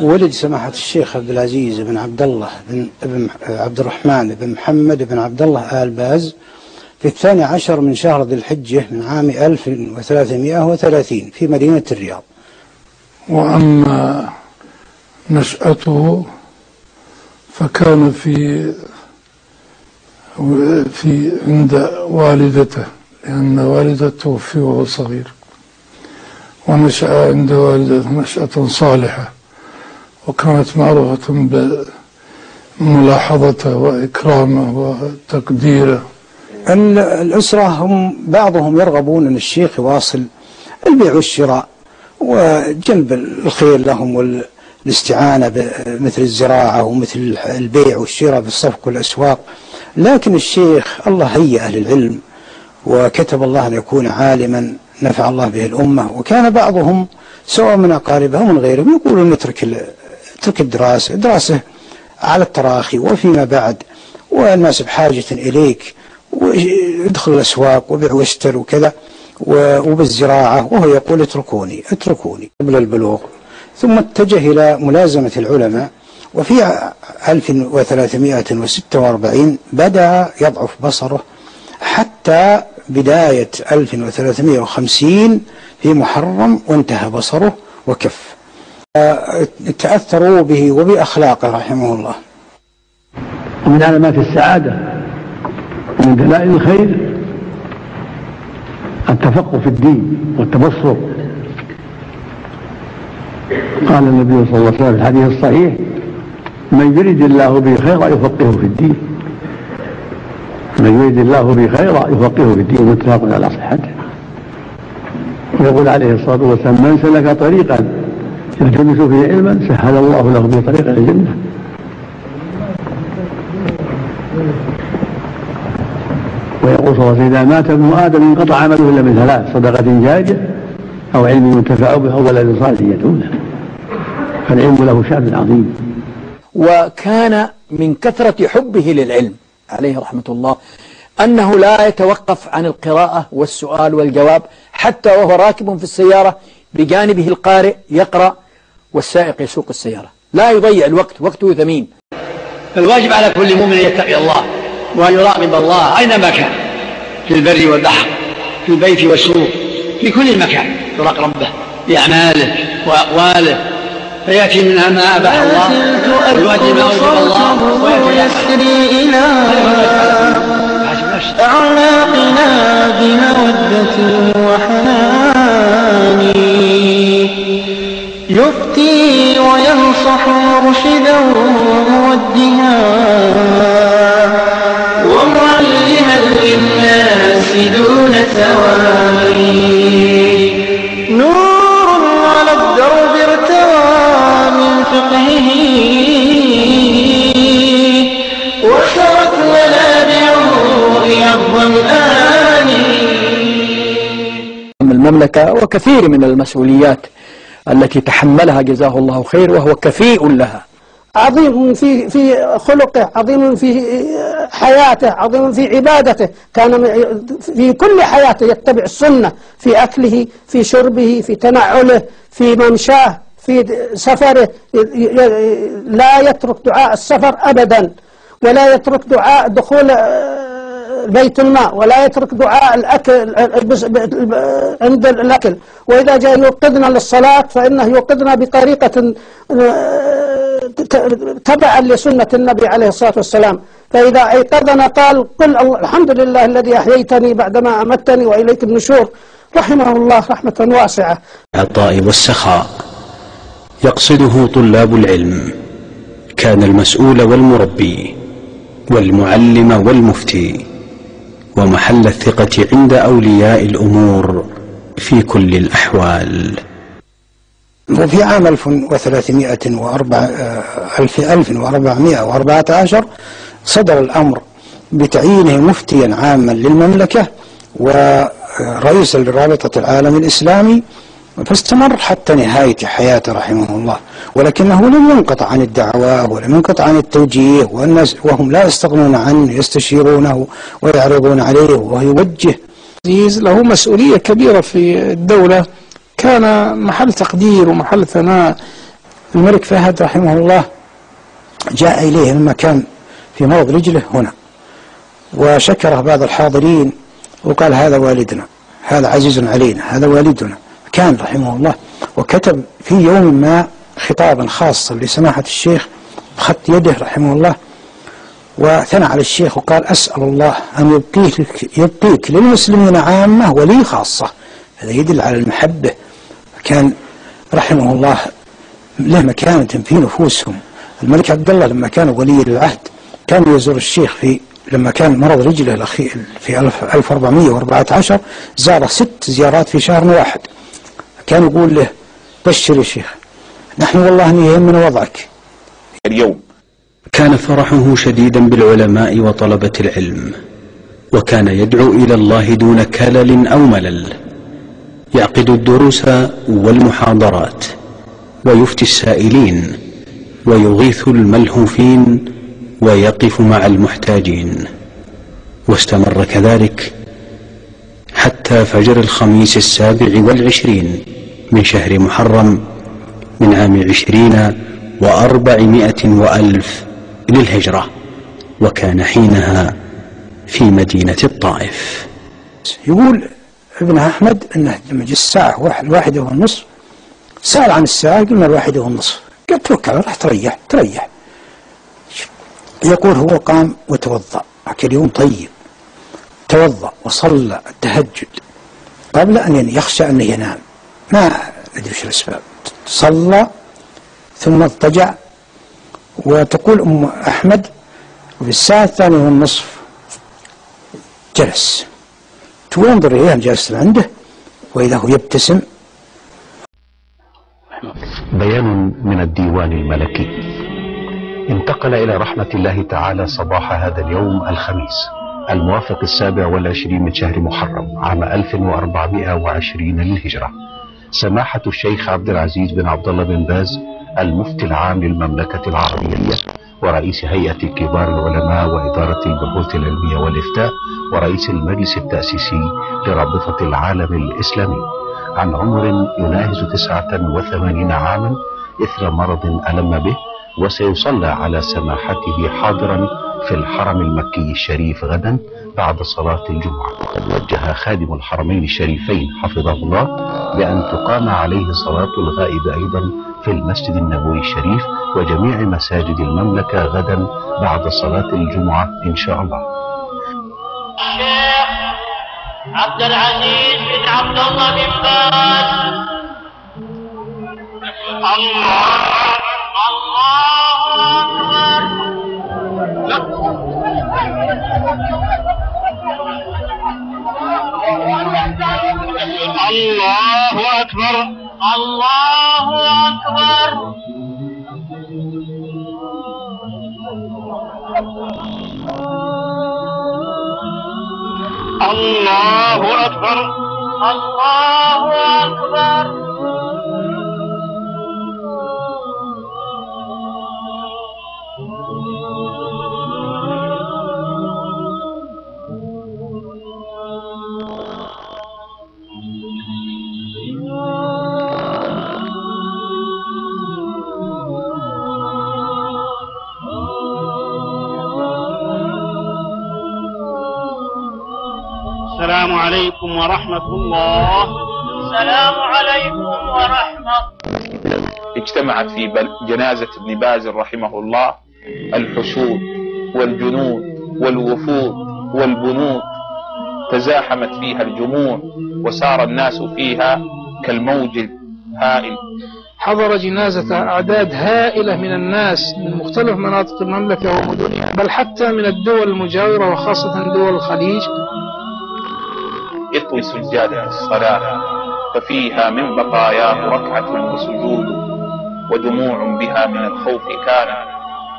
ولد سماحة الشيخ عبد العزيز بن عبد الله بن عبد الرحمن بن محمد بن عبد الله آل باز في 12 من شهر ذي الحجة من عام 1330 في مدينة الرياض. وأما نشأته فكان في عند والدته، لأن والدته توفي وهو صغير، ونشأ عند والدته نشأة صالحة، وكانت معروفة بملاحظته وإكرامه وتقديره. الأسرة هم بعضهم يرغبون أن الشيخ يواصل البيع والشراء وجلب الخير لهم والاستعانة مثل الزراعة ومثل البيع والشراء بالصفق والأسواق، لكن الشيخ الله هيأ للعلم وكتب الله أن يكون عالما نفع الله به الأمة، وكان بعضهم سواء من أقاربه ومن غيرهم يقولون نترك الدراسة على التراخي وفيما بعد، والناس بحاجة إليك، وادخل الأسواق وبيع واشتر وكذا وبالزراعة، وهو يقول اتركوني قبل البلوغ. ثم اتجه إلى ملازمة العلماء، وفي 1346 بدأ يضعف بصره حتى بداية 1350 في محرم، وانتهى بصره وكف. تأثروا به وبأخلاقه رحمه الله. ومن علامات السعادة ومن دلائل الخير التفقه في الدين والتبصر. قال النبي صلى الله عليه وسلم في الحديث الصحيح: من يريد الله به خيرا يفقهه في الدين. من يريد الله به خيرا يفقهه في الدين، متفق على صحته. ويقول عليه الصلاة والسلام: من سلك طريقا يلتمس فيه علما سهل الله له به طريقا الجنة. ويقول صلى الله عليه وسلم: إذا مات ابن آدم انقطع عمله إلا من ثلاث: صدقة جارية أو علم ينتفع به أو ولد صالح يدعو له. فالعلم له شأن عظيم. وكان من كثرة حبه للعلم عليه رحمة الله أنه لا يتوقف عن القراءة والسؤال والجواب، حتى وهو راكب في السيارة بجانبه القارئ يقرأ والسائق يسوق السيارة، لا يضيع الوقت، وقته ثمين. فالواجب على كل مؤمن أن يتقي الله وأن يراقب الله أينما كان، في البر والبحر، في البيت والسوق، في كل مكان يراقب ربه بأعماله وأقواله، فيأتي منها ما أباح الله ويؤدي ما أوجب الله، ويسري إلى أعلاقنا بمودة وحنان، يفتي وينصح مرشدا وموجها ومعلما للناس دون تواني، نور على الدرب ارتوى من فقهه وسرت منابعه إلى الظمآن. المملكة وكثير من المسؤوليات التي تحملها جزاه الله خير، وهو كفيء لها. عظيم في خلقه، عظيم في حياته، عظيم في عبادته، كان في كل حياته يتبع السنة، في أكله، في شربه، في تنعله، في ممشاه، في سفره، لا يترك دعاء السفر أبدا، ولا يترك دعاء دخول بيت الماء، ولا يترك دعاء الأكل عند الأكل، وإذا جاء يوقظنا للصلاة فإنه يوقظنا بطريقة تبعا لسنة النبي عليه الصلاة والسلام. فإذا أيقظنا قال: قل الحمد لله الذي أحييتني بعدما أمتني وإليك النشور. رحمه الله رحمة واسعة. العطاء والسخاء يقصده طلاب العلم، كان المسؤول والمربي والمعلم والمفتي، ومحل الثقة عند أولياء الأمور في كل الأحوال. وفي عام 1414 صدر الأمر بتعيينه مفتيا عاما للمملكة ورئيسا لرابطة العالم الإسلامي، فاستمر حتى نهاية حياته رحمه الله، ولكنه لم ينقطع عن الدعوة ولم ينقطع عن التوجيه، والناس وهم لا يستغنون عنه، يستشيرونه ويعرضون عليه وهو يوجه. له مسؤولية كبيرة في الدولة، كان محل تقدير ومحل ثناء الملك فهد رحمه الله جاء إليه لما كان في مرض رجله هنا، وشكره بعض الحاضرين وقال هذا والدنا، هذا عزيز علينا، هذا والدنا. كان رحمه الله وكتب في يوم ما خطابا خاصا لسماحة الشيخ بخط يده رحمه الله، وثنى على الشيخ وقال أسأل الله أن يبقيك للمسلمين عامة ولي خاصة. هذا يدل على المحبة. كان رحمه الله له مكانة في نفوسهم. الملك عبد الله لما كان ولي العهد كان يزور الشيخ لما كان مرض رجله الأخير في 1414 زاره 6 زيارات في شهر واحد. كان يقول له بشر يا شيخ، نحن والله أن يهمنا وضعك اليوم. كان فرحه شديدا بالعلماء وطلبة العلم، وكان يدعو إلى الله دون كلل أو ملل، يعقد الدروس والمحاضرات، ويفتي السائلين، ويغيث الملهوفين، ويقف مع المحتاجين. واستمر كذلك حتى فجر الخميس 27 من شهر محرم من عام 20,400 للهجرة، وكان حينها في مدينة الطائف. يقول ابن أحمد أنه لما جاء الساعة 1:30 سأل عن الساعة، قلنا 1:30، قال توكل راح تريح. يقول هو قام وتوضأ، كان يوم طيب، توضأ وصلى التهجد قبل أن يخشى أن ينام، ما أدري وش الأسباب، صلى ثم اضطجع. وتقول أم أحمد وفي الساعة 2:30 جلس، تنظر إليه جالس عنده وإذا هو يبتسم. بيان من الديوان الملكي. انتقل إلى رحمة الله تعالى صباح هذا اليوم الخميس الموافق 27 من شهر محرم عام 1420 للهجرة سماحة الشيخ عبد العزيز بن عبد الله بن باز المفتي العام للمملكة العربية ورئيس هيئة كبار العلماء وإدارة البحوث العلمية والإفتاء ورئيس المجلس التأسيسي لرابطة العالم الإسلامي عن عمر يناهز 89 عاما إثر مرض ألم به، وسيصلى على سماحته حاضرا في الحرم المكي الشريف غدا بعد صلاة الجمعة. وقد وجه خادم الحرمين الشريفين حفظه الله بأن تقام عليه صلاة الغائب أيضا في المسجد النبوي الشريف وجميع مساجد المملكة غدا بعد صلاة الجمعة إن شاء الله. الشيخ عبد العزيز بن عبد الله بن باز. الله أكبر. الله أكبر. الله أكبر. الله أكبر. السلام عليكم ورحمة الله. السلام عليكم ورحمة. اجتمعت في جنازة ابن باز رحمه الله الحشود والجنود والوفود والبنود، تزاحمت فيها الجموع وسار الناس فيها كالموج الهائل. حضر جنازة أعداد هائلة من الناس من مختلف مناطق المملكة ومدنها، بل حتى من الدول المجاورة وخاصة دول الخليج. اطوي سجادة الصلاة ففيها من بقاياه ركعة وسجود، ودموع بها من الخوف كانت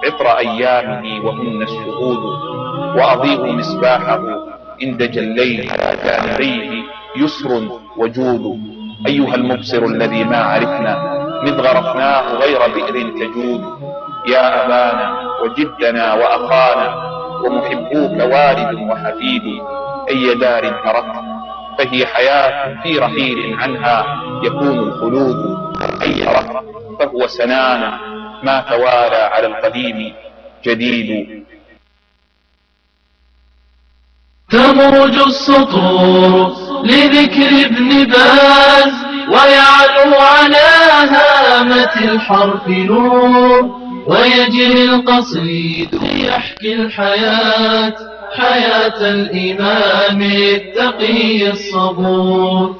عطر أيامه وهن الشهود، وأضيء مصباحه إن دجى الليل على جانبيه يسر وجود. أيها المبصر الذي ما عرفنا مذ غرفناه غير بئر تجود، يا أبانا وجدنا وأخانا ومحبوك والد وحفيد، أي دار تركت فهي حياة في رحيل عنها يكون الخلود. غيره فهو سنان ما توالى على القديم جديد. تموج السطور لذكر ابن باز ويعلو على هامة الحرف نور، ويجري القصيد يحكي الحياة حياة الإمام التقي الصبور.